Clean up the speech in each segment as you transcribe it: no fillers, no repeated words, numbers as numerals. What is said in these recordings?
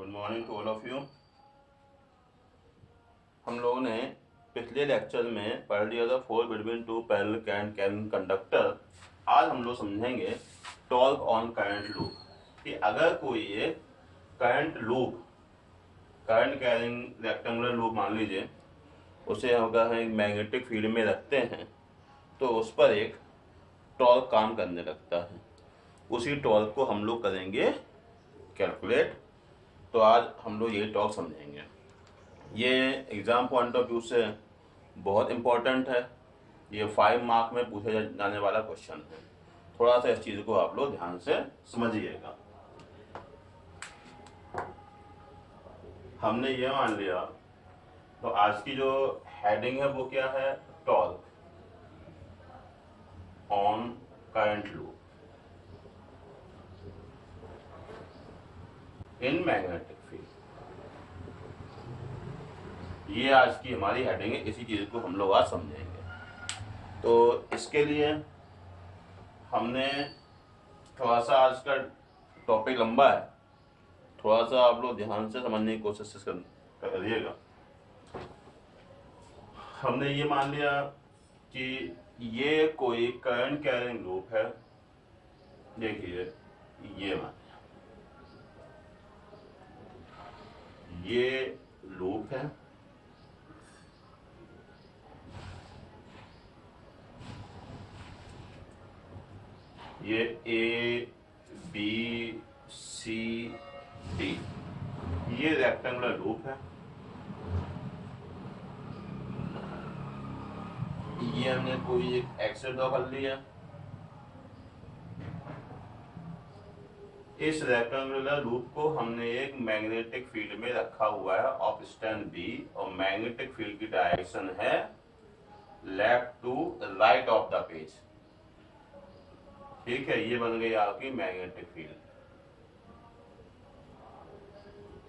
Good morning to all of you. हम लोगों ने पिछले लेक्चर में पढ़ लिया था force between two parallel current conductor. आज हम लोग समझेंगे टॉर्क ऑन करंट लूप कि अगर कोई एक करंट कैरिंग रेक्टेंगुलर लूप मान लीजिए, उसे अगर हम मैग्नेटिक फील्ड में रखते हैं तो उस पर एक टॉर्क काम करने लगता है। उसी टॉर्क को हम लोग करेंगे कैलकुलेट। तो आज हम लोग ये टॉर्क समझेंगे। ये एग्ज़ाम पॉइंट ऑफ व्यू से बहुत इम्पोर्टेंट है। ये 5 मार्क में पूछे जाने वाला क्वेश्चन है। थोड़ा सा इस चीज़ को आप लोग ध्यान से समझिएगा। हमने ये मान लिया, तो आज की जो हेडिंग है वो क्या है? Torque on current loop in magnetic field. ये आज की हमारी हेडिंग है। इसी चीज़ को हम लोग आज समझेंगे। तो इसके लिए हमने थोड़ा सा, आज का टॉपिक लंबा है, थोड़ा सा आप लोग ध्यान से समझने की कोशिश करिएगा। हमने ये मान लिया कि ये कोई करंट कैरिंग लूप है। देखिए, ये मान लिया ये लूप है। ये ए बी सी डी, ये रेक्टेंगुलर लूप है। ये हमने कोई एक एक्सेस ड्रॉ कर लिया। इस रेक्टेंगुलर लूप को हमने एक मैग्नेटिक फील्ड में रखा हुआ है ऑफ स्टैंड बी, और मैग्नेटिक फील्ड की डायरेक्शन है left to right of the page. ठीक है, ये बन गई आपकी मैग्नेटिक फील्ड।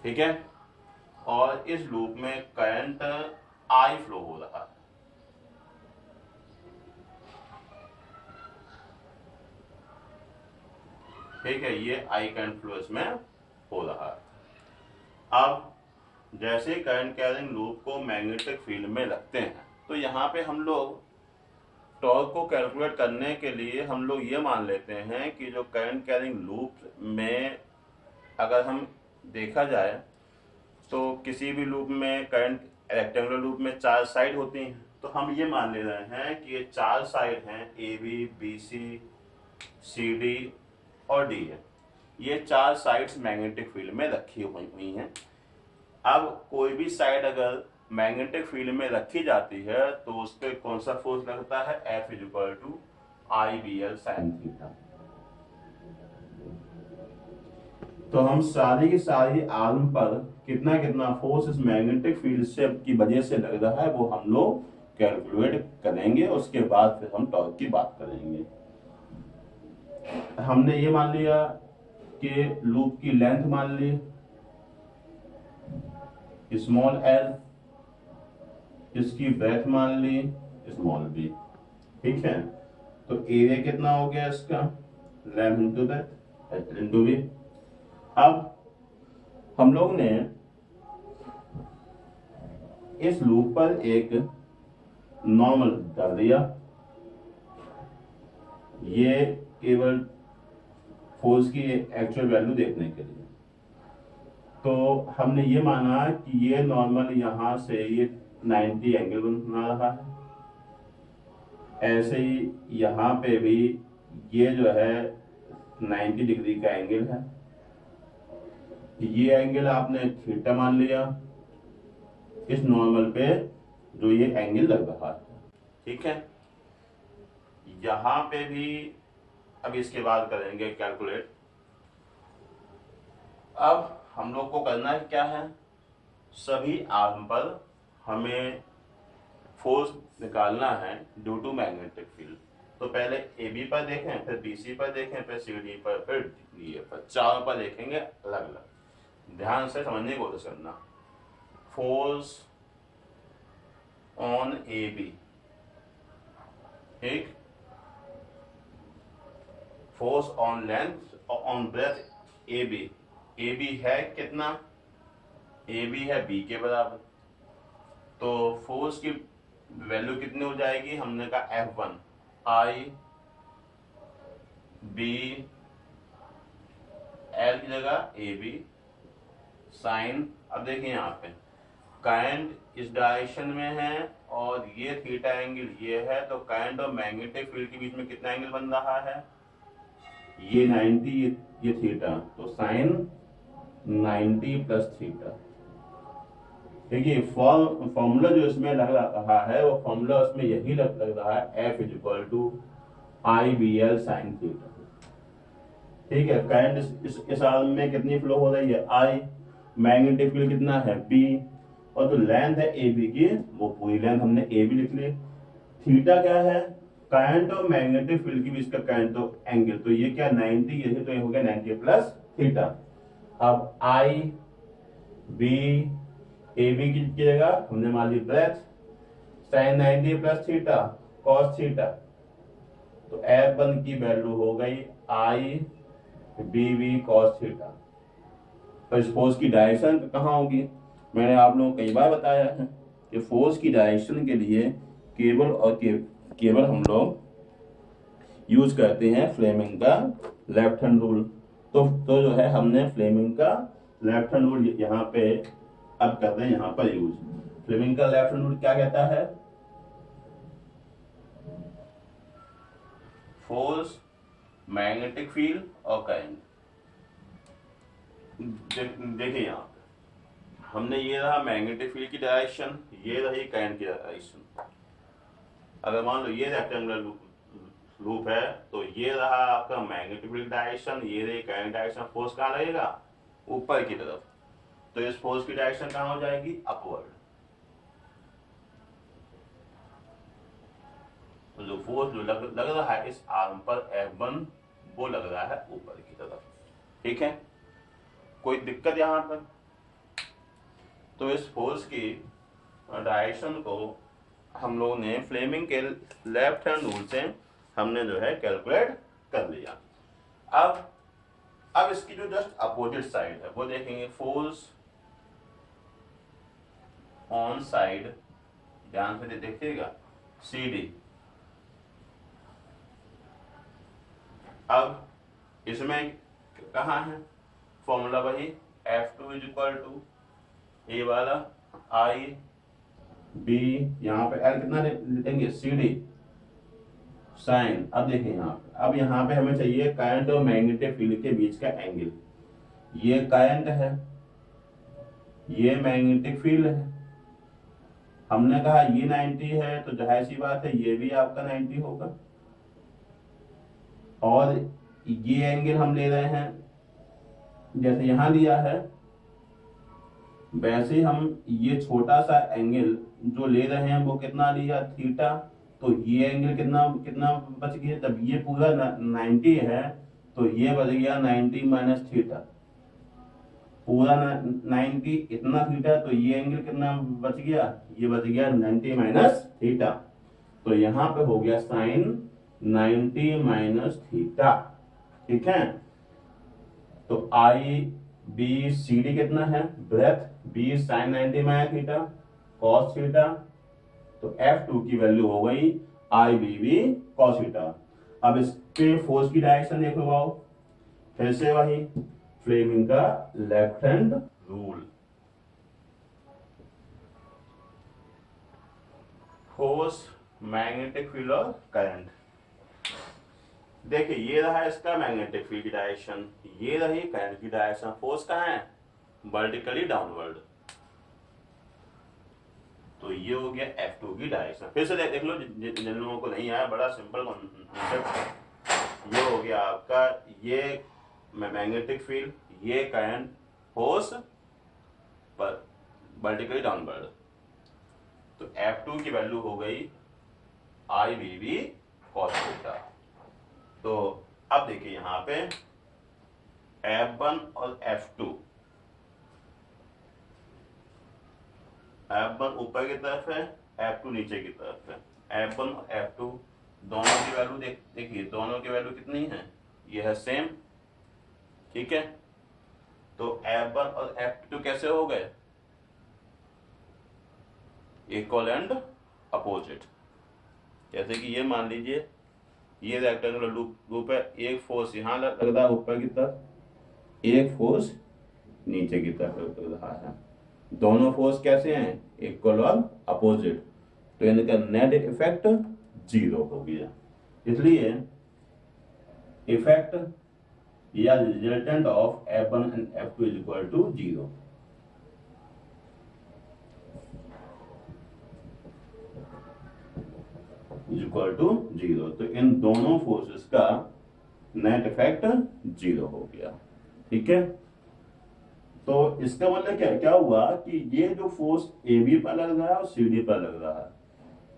ठीक है, और इस लूप में करंट आई फ्लो हो रहा है। ठीक है, ये आई करंट फ्लो इसमें हो रहा है। अब जैसे करंट कैरिंग लूप को मैग्नेटिक फील्ड में रखते हैं, तो यहाँ पे हम लोग टॉर्क को कैलकुलेट करने के लिए हम लोग ये मान लेते हैं कि जो करंट कैरिंग लूप में अगर हम देखा जाए तो किसी भी लूप में, करंट रेक्टेंगुलर लूप में 4 साइड होती हैं। तो हम ये मान ले रहे हैं कि ये 4 साइड हैं, A B B C D और डी है। ये 4 साइड्स मैग्नेटिक फील्ड में रखी हुई हैं। अब कोई भी साइड अगर मैग्नेटिक फील्ड में रखी जाती है तो उस पर कौन सा फोर्स लगता है? F equal to I B L sine theta. तो हम सारी की सारी आर्म पर कितना कितना फोर्स इस मैग्नेटिक फील्ड से की वजह से लग रहा है वो हम लोग कैलकुलेट करेंगे। उसके बाद फिर हम टॉर्क की बात करेंगे। हमने ये मान लिया कि लूप की लेंथ मान ली स्मॉल एल, इसकी ब्रेथ मान ली स्मॉल बी। ठीक है, तो एरिया कितना हो गया इसका? Length into breadth into B. अब हम लोग ने इस लूप पर एक नॉर्मल डाल दिया, ये केवल फोर्स की एक्चुअल वैल्यू देखने के लिए। तो हमने ये माना कि ये नॉर्मल यहां से ये 90 एंगल बना रहा है। ऐसे ही यहां पे भी ये जो है 90 डिग्री का एंगल है। ये एंगल आपने थीटा मान लिया इस नॉर्मल पे जो ये एंगल लग रहा है। ठीक है, यहां पे भी अब इसके बाद करेंगे कैलकुलेट। अब हम लोग को करना है क्या है? सभी आर्म पर हमें फोर्स निकालना है ड्यू टू मैग्नेटिक फील्ड। तो पहले ए बी पर देखें, फिर बी सी पर देखें, फिर सी डी पर, फिर डी ए पर, चारों पर देखेंगे अलग अलग। ध्यान से समझने की कोशिश करना। फोर्स ऑन ए बी, ठीक, force on length, on breadth A B. A B है कितना? ए बी है बी के बराबर, तो फोर्स की वैल्यू कितनी हो जाएगी, हमने कहा F1 आई बी एल की जगह ए बी साइन। अब देखिए यहाँ पे करंट इस डायरेक्शन में है और ये थीटा एंगल ये है, तो करंट और मैग्नेटिक फील्ड के बीच में कितना एंगल बन रहा है, ये 90, ये थीटा, तो साइन 90 प्लस थीटा। देखिए फॉर्मूला जो इसमें लग रहा है वो फॉर्मूला उसमें यही लग रहा है, F equal to I B L sine theta. ठीक है, करंट इस आर्म में कितनी फ्लो हो रही है, आई, मैग्नेटिक फील्ड कितना है बी, और जो लेंथ है ए बी की वो पूरी लेंथ हमने ए बी लिख ली। थीटा क्या है, करंट और मैग्नेटिक फील्ड के बीच का करंट तो एंगल, तो ये क्या 90, ये तो ये हो गया 90 प्लस थीटा। अब आई बी ए बी की जगह हमने मान ली breadth, sine 90 plus theta cos theta, तो F1 की वैल्यू हो गई I B B cos theta. तो इस फोर्स की डायरेक्शन कहाँ होगी, मैंने आप लोगों को कई बार बताया है कि फोर्स की डायरेक्शन के लिए केवल हम लोग यूज करते हैं फ्लेमिंग का लेफ्ट हैंड रूल। तो जो है हमने फ्लेमिंग का लेफ्ट हैंड रूल यहाँ पे अब कर रहे हैं यहाँ पर यूज। फ्लेमिंग का लेफ्ट हैंड रूल क्या कहता है, फोर्स, मैग्नेटिक फील्ड और करंट। देखिए यहाँ पे हमने ये रहा मैग्नेटिक फील्ड की डायरेक्शन, ये रही करंट की डायरेक्शन। अगर मान लो ये रेक्टेंगुलर लूप है तो ये रहा आपका मैग्नेटिक फील्ड डायरेक्शन, ये रही करंट डायरेक्शन। फोर्स कहाँ लगेगा, ऊपर की तरफ, तो इस फोर्स की डायरेक्शन कहाँ हो जाएगी, अपवर्ड। तो जो फोर्स जो लग रहा है इस आर्म पर F1 वो लग रहा है ऊपर की तरफ। ठीक है, कोई दिक्कत यहां पर, तो इस फोर्स की डायरेक्शन को हम लोगों ने फ्लेमिंग के लेफ्ट हैंड रूल से हमने जो है कैलकुलेट कर लिया। अब इसकी जो जस्ट अपोजिट साइड है वो देखेंगे, फोर्स ऑन साइड, ध्यान से देखिएगा CD। अब इसमें कहाँ है फॉर्मूला, वही F2 इज इक्वल टू ए वाला आई बी, यहाँ पे L कितना लेंगे CD साइन। अब देखिए यहाँ पे, अब यहाँ पे हमें चाहिए करंट और मैग्नेटिक फील्ड के बीच का एंगल। ये करंट है, ये मैग्नेटिक फील्ड है, हमने कहा ये 90 है तो जाहिर सी बात है ये भी आपका 90 होगा, और ये एंगल हम ले रहे हैं जैसे यहां लिया है वैसे ही हम ये छोटा सा एंगल जो ले रहे हैं वो कितना लिया, थीटा। तो ये एंगल कितना कितना बच गया, जब ये पूरा 90 है तो ये बच गया 90 माइनस थीटा, पूरा 90 इतना थीटा, तो ये एंगल कितना बच गया, ये बच गया 90 माइनस थीटा। तो यहाँ पे हो गया साइन 90 माइनस थीटा। ठीक है, तो आई बी सी डी कितना है, breadth, B sine 90 minus theta cos theta, तो F2 की वैल्यू हो गई I B B cos theta. अब इस पे फोर्स की डायरेक्शन देख लो आओ, फिर से वही फ्लेमिंग का left hand rule. Force, magnetic field और करंट। देखिए ये रहा इसका मैग्नेटिक फील्ड की डायरेक्शन, ये रही करंट की डायरेक्शन। फोर्स कहाँ है, वर्टिकली डाउनवर्ड, तो ये हो गया F2 की डायरेक्शन। फिर से देख लो जिन लोगों को नहीं आया, बड़ा सिंपल कॉन्सेप्ट। ये हो गया आपका, ये मैग्नेटिक फील्ड, ये करंट, फोर्स पर वर्टिकली डाउनवर्ड, तो F2 की वैल्यू हो गई I B B cos theta. तो अब देखिए यहां पे F1 और F2, F1 ऊपर की तरफ है, F2 नीचे की तरफ है। F1 और F2 दोनों की वैल्यू देखिए, दोनों की वैल्यू कितनी है, ये है सेम। ठीक है, तो F1 और F2 कैसे हो गए, इक्वल एंड अपोजिट। जैसे कि ये मान लीजिए ये रेक्टेंगुलर लूप है, एक फोर्स यहाँ लग रहा है ऊपर की तरफ, एक फोर्स नीचे की तरफ लग रहा है। दोनों फोर्स कैसे हैं? इक्वल और अपोजिट, तो इनका नेट इफेक्ट 0 हो गया। इसलिए इफेक्ट या resultant of F1 and F2 is equal to 0। Equal to 0, तो इन दोनों फोर्सेस का नेट इफेक्ट 0 हो गया। ठीक है, तो इसका मतलब क्या क्या हुआ कि ये जो फोर्स AB पर लग रहा है और CD पर लग रहा है,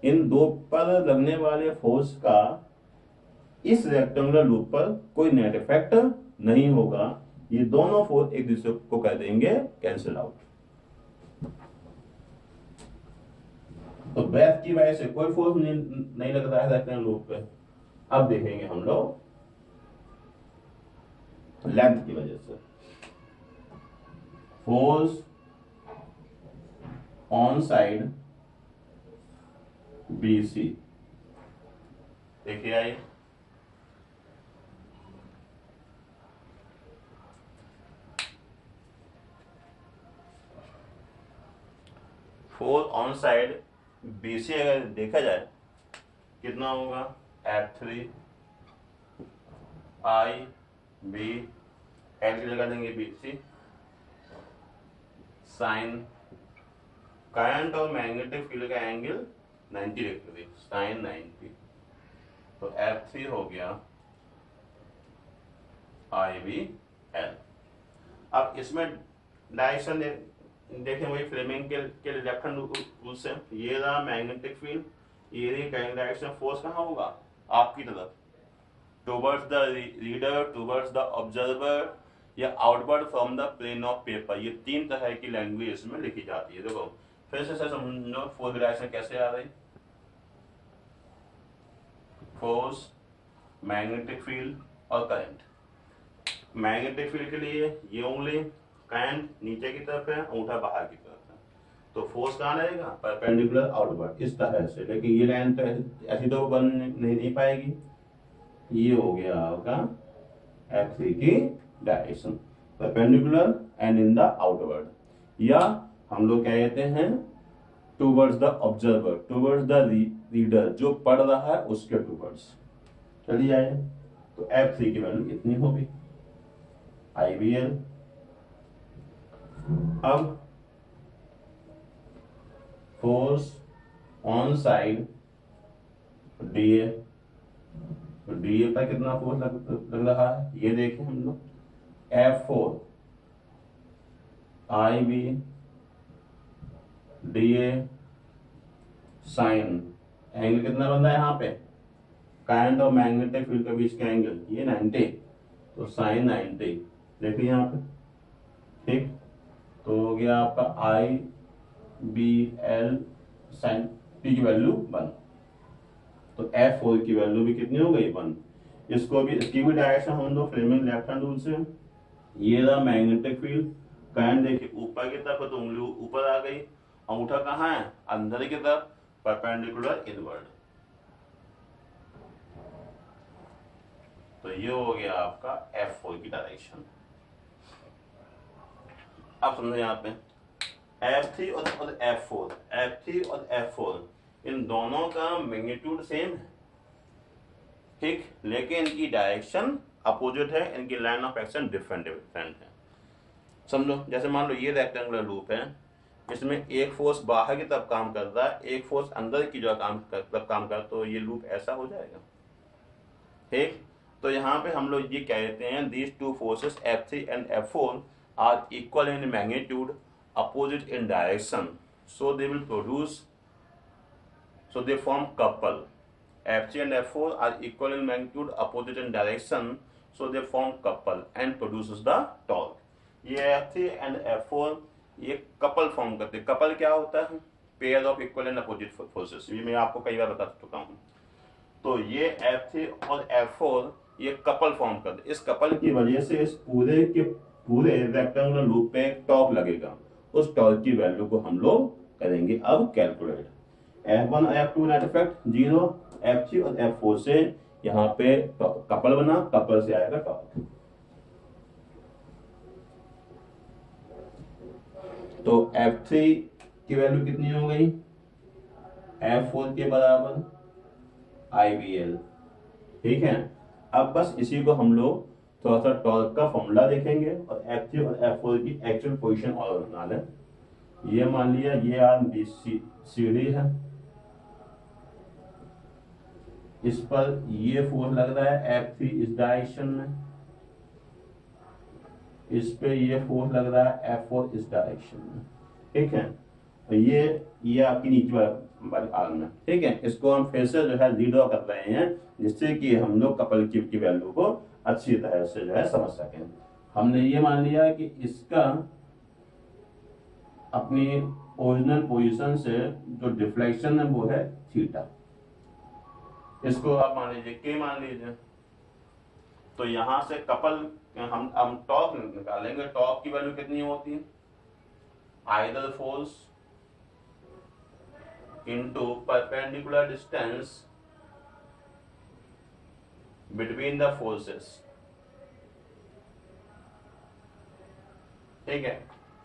इन दो पर लगने वाले फोर्स का इस रेक्टेंगुलर लूप पर कोई नेट इफेक्ट नहीं होगा। ये दोनों फोर्स एक दूसरे को कह देंगे कैंसिल आउट। तो ब्रेथ की वजह से कोई फोर्स नहीं लग रहा है रेक्टेंगुलर लूप पे। अब देखेंगे हम लोग लेंथ की वजह से फोर्स ऑन साइड BC। देखिए आइए, फोर्स ऑन साइड BC अगर देखा जाए कितना होगा, F3 IB, L की जगह देंगे BC, साइन करंट और मैग्नेटिक फील्ड का एंगल 90 डिग्री, साइन 90, तो F3 हो गया IBL। अब इसमें डायरेक्शन देखें वही फ्लेमिंग के लेफ्ट हैंड रूल से, ये रहा मैग्नेटिक फील्ड, ये रही करंट डायरेक्शन, फोर्स कहाँ होगा? आपकी तरफ, towards the reader, towards the observer, या outward from the plane of paper. ये तीन तरह की लैंग्वेज इसमें लिखी जाती है। देखो फिर से समझो फोर्स डायरेक्शन कैसे आ रही। फोर्स, मैग्नेटिक फील्ड और करंट। मैग्नेटिक फील्ड के लिए ये उंगली, करंट नीचे की तरफ है, अंगूठा बाहर की तरफ है, तो फोर्स कहाँ रहेगा? परपेंडिकुलर आउटवर्ड, इस तरह से। लेकिन ये लाइन तो ऐसी तो बन नहीं पाएगी। ये हो गया आपका F3 की direction, perpendicular and in the outward, या हम लोग क्या कहते हैं towards the observer, towards the reader, जो पढ़ रहा है उसके टुवर्ड्स। चलिए आइए, तो F3 की वैल्यू कितनी होगी? IBL। अब फोर्स ऑन साइड DA, तो DA पर कितना फोर्स लग रहा है ये देखें हम लोग, F4 IB DA sign, angle कितना बन रहा है यहाँ पे? करंट और मैग्नेटिक फील्ड के बीच का एंगल ये 90, तो साइन 90 देखिए यहाँ पे। ठीक, तो हो गया आपका IBL साइन P की वैल्यू 1, तो F4 की वैल्यू भी कितनी हो गई? 1। इसको भी, इसकी भी डायरेक्शन हम लोग फ्लेमिंग लेफ्ट हैंड रूल से, ये रहा मैग्नेटिक फील्ड, करंट देखिए ऊपर की तरफ है तो उंगली ऊपर आ गई, अंगूठा कहाँ है? अंदर की तरफ, परपेंडिकुलर इनवर्ड। तो ये हो गया आपका F4 की डायरेक्शन। अब समझो यहाँ पे F3 और F4, F3 और F4 इन दोनों का मैग्नीट्यूड सेम है, ठीक, लेकिन इनकी डायरेक्शन अपोजिट है, इनकी लाइन ऑफ एक्शन डिफरेंट है। समझो जैसे मान लो ये रेक्टेंगुलर लूप है, इसमें एक फोर्स बाहर की तरफ काम कर रहा है, एक फोर्स अंदर की जो काम कर, तो ये लूप ऐसा हो जाएगा। ठीक, तो यहाँ पे हम लोग ये कहते हैं these two forces F3 and F4 are equal in magnitude, opposite in direction, so they will produce, so they form couple. F3 and F4 are equal in magnitude, opposite in direction, so they form couple and produces the torque. ये F3 and F4 ये couple form करते हैं। Couple क्या होता है? Pair of equal and opposite forces, ये मैं आपको कई बार बता चुका हूँ। तो ये F3 और F4 ये कपल फॉर्म करते हैं। इस कपल की वजह से इस पूरे के पूरे रेक्टेंगुलर लूप पे एक टॉर्क लगेगा, उस टॉर्क की वैल्यू को हम लोग करेंगे अब calculate. F1 F2 net effect 0, F3 और F4 से यहाँ पे कपल बना, कपल से आएगा टॉर्क। तो F3 की वैल्यू कितनी हो गई, F4 के बराबर IBL। ठीक है, अब बस इसी को हम लोग थोड़ा सा टॉर्क का फॉर्मूला देखेंगे और F3 और F4 की एक्चुअल पोजीशन और बना लें। ये मान लिया ये आर्म BCD है, इस पर ये फोर्स लग रहा है F3 इस डायरेक्शन में, इस पे ये फोर्स लग रहा है F4 इस डायरेक्शन में। ठीक है, तो ये आपकी नीचे वाली आर्म है। ठीक है, इसको हम फिर से जो है रीड्रॉ कर रहे हैं जिससे कि हम लोग कपल की वैल्यू को अच्छी तरह से जो है समझ सकें। हमने ये मान लिया कि इसका अपनी ओरिजिनल पोजीशन से जो डिफ्लेक्शन है वो है थीटा, इसको आप मान लीजिए के मान लीजिए। तो यहां से कपल हम टॉर्क निकालेंगे, टॉर्क की वैल्यू कितनी होती है, ideal force into perpendicular distance between the forces. ठीक है,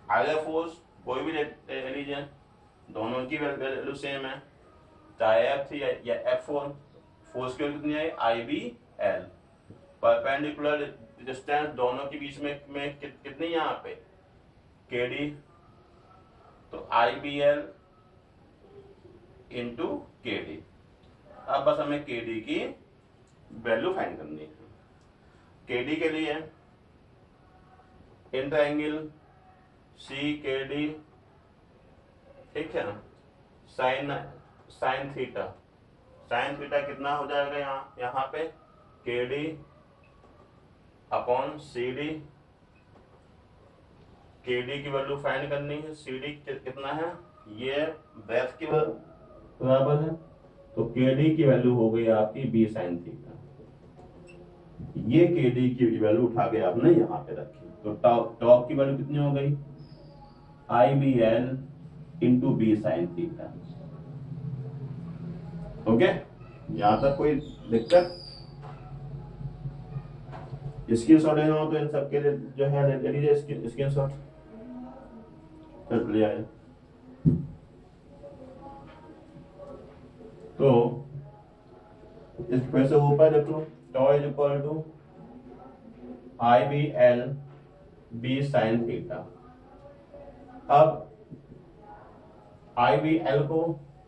आइडल फोर्स कोई भी ले लीजिए, दोनों की वैल्यू सेम है, चाहे F3 या F4। फोर्स की वैल्यू कितनी है IBL। परपेंडिकुलर डिस्टेंस दोनों के बीच में कितनी यहाँ पे KD, तो IBL इंटू KD। अब बस हमें KD की वैल्यू फाइंड करनी है। KD के लिए इन ट्रायंगल CKD, ठीक है, साइन थीटा कितना हो जाएगा यहाँ पे KD अपॉन CD। KD की वैल्यू फाइंड करनी है, CD कितना है, ये ब्रेथ के बराबर है, तो KD की वैल्यू हो गई आपकी B साइन थीटा। ये KD की वैल्यू उठा के आपने यहाँ पे रखी, तो टॉर्क की वैल्यू कितनी हो गई IBL into B sine theta. Okay, यहां तक कोई दिक्कत? स्क्रीन शॉट लेना हो तो इन सबके लिए जो है ले लीजिए स्क्रीन शॉट, ले आए। तो इस फिर से ऊपर देखो, tau is equal to IBL B sine theta. अब IBL को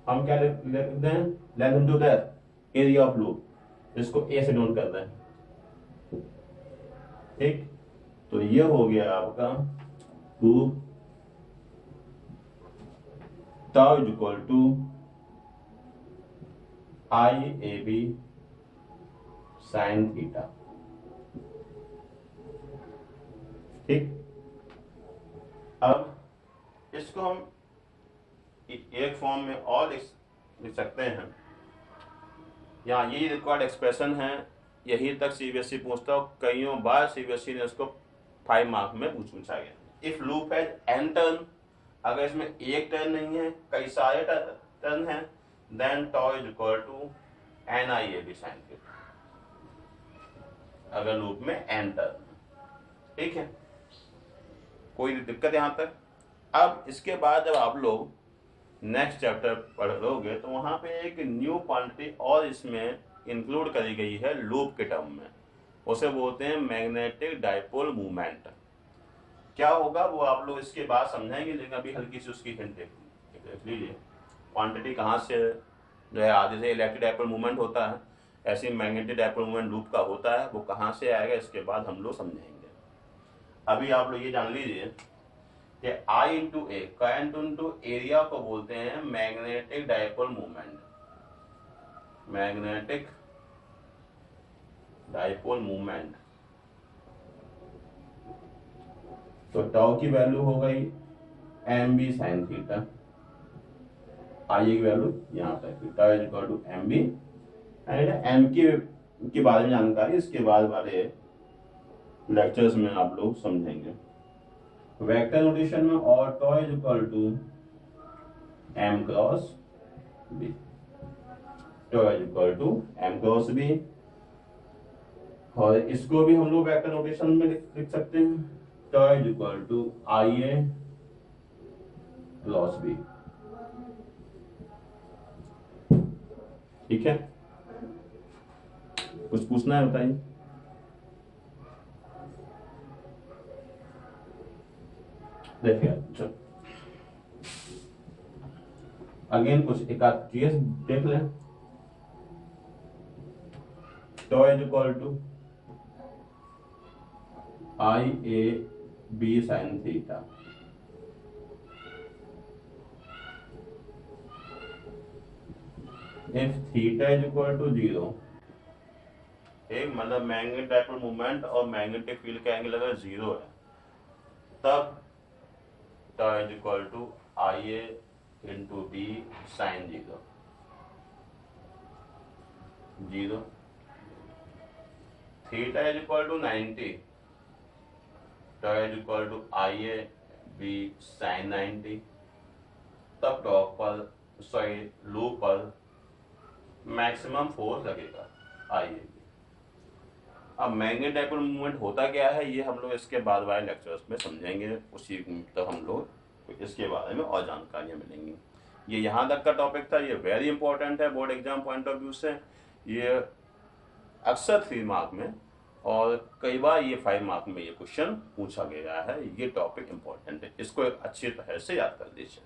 हम क्या लिखते हैं, length into depth area of loop, इसको A से नोट करते हैं। ठीक, तो ये हो गया आपका 2 tau is equal to IAB sine theta. ठीक, अब इसको हम एक फॉर्म में और लिख सकते हैं। यहाँ यही रिक्वायर्ड एक्सप्रेशन है, यही तक CBSE पूछता हो, कईयों बार CBSE ने इसको 5 मार्क में पूछा गया। इफ लूप है n टर्न, अगर इसमें एक टर्न नहीं है कई सारे टर्न है, then tau is equal to NIAB sine theta, अगर लूप में n टर्न। ठीक है, कोई दिक्कत यहाँ तक? अब इसके बाद जब आप लोग नेक्स्ट चैप्टर पढ़ोगे तो वहां पे एक न्यू क्वांटिटी और इसमें इंक्लूड करी गई है लूप के टर्म में, उसे बोलते हैं मैग्नेटिक डाइपोल मूवमेंट। क्या होगा वो आप लोग इसके बाद समझेंगे, लेकिन अभी हल्की सी उसकी हिंट देख लीजिए। क्वांटिटी कहाँ से जो है, आधे से इलेक्ट्रिक डाइपोल मूवमेंट होता है, ऐसे मैग्नेटिक डाइपोल मूवमेंट लूप का होता है, वो कहाँ से आएगा इसके बाद हम लोग समझेंगे। अभी आप लोग ये जान लीजिए कि I into A, current into area को बोलते हैं magnetic dipole movement. Magnetic dipole movement, तो टाउ की वैल्यू हो गई MB साइन थीटा, I की वैल्यू यहाँ तक, tau is equal to MB and M के बारे में जानकारी इसके बाद वाले लेक्चर्स में आप लोग समझेंगे। वेक्टर नोटेशन में और tau is equal to m cross b, tau is equal to m cross b, और इसको भी हम लोग वेक्टर नोटेशन में लिख सकते हैं, tau is equal to IA cross b। ठीक है, कुछ पूछना है बताइए। देखिए चलो अगेन कुछ एक आध केस देख लें। Tau is equal to IA sin theta, if theta is equal to 0, एक मतलब मैग्नेटिक डाइपोल मूवमेंट और मैग्नेटिक फील्ड का एंगल अगर 0 है, तब tau is equal to IA into B sine 0, theta is equal to 90, tau is equal to IA B sine 90, तब top पर sorry loop पर मैक्सिमम फोर्स लगेगा IA। अब मैग्नेटिक डाइपोल मूवमेंट होता क्या है ये हम लोग इसके बाद वाले लेक्चर्स में समझेंगे, उसी तक हम लोग इसके बारे में और जानकारियां मिलेंगी। ये यहाँ तक का टॉपिक था, ये वेरी इंपॉर्टेंट है board exam point of view से। ये अक्सर 3 मार्क में और कई बार ये 5 मार्क में ये क्वेश्चन पूछा गया है। ये टॉपिक इंपॉर्टेंट है, इसको अच्छी तरह से याद कर लीजिए।